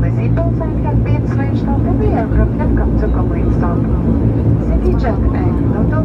the seatbelt sign has been switched off and the aircraft have come to complete stop. CityJet and Local